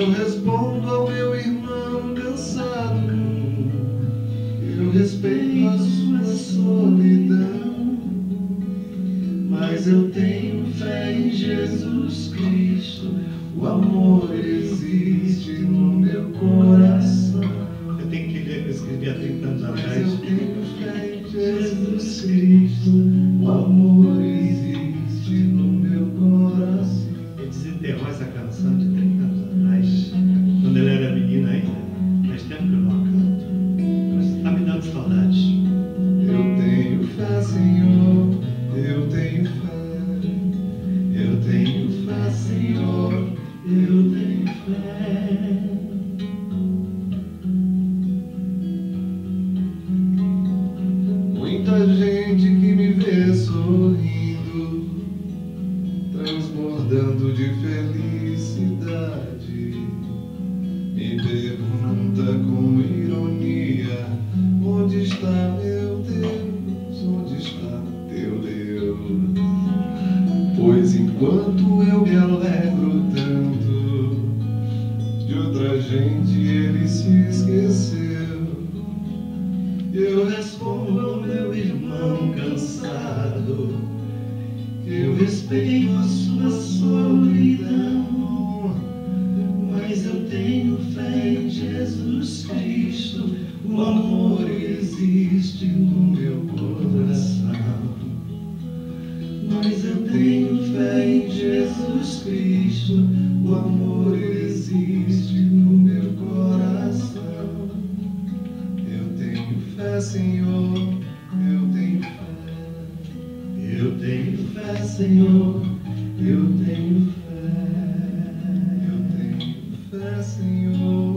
Eu respondo ao meu irmão cansado, eu respeito a sua solidão, mas eu tenho fé em Jesus Cristo. O amor existe no meu coração. Eu tenho que ler o que eu escrevi há 30 anos Mas atrás. eu tenho fé em Jesus Cristo. O amor existe no meu coração. Ele desenterrou essa canção de 30 anos atrás, quando ela era menina ainda. Faz tempo que eu não a canto, mas está me dando saudades. Eu tenho fé, Senhor, eu tenho fé. Eu tenho fé, Senhor, eu tenho fé. Muita gente que me vê sorrindo, transbordando de felicidade, me pergunta com ironia: onde está meu Deus? Onde está teu Deus? Pois enquanto eu me alegro tanto, de outra gente ele se esqueceu. Eu respondo ao meu irmão cansado, eu respeito a sua solidão, mas eu tenho fé em Jesus Cristo. O amor existe no meu coração. Mas eu tenho fé em Jesus Cristo. O amor existe no meu coração. Eu tenho fé, Senhor, eu tenho fé. Eu tenho fé, Senhor, eu tenho fé. Eu tenho fé, Senhor.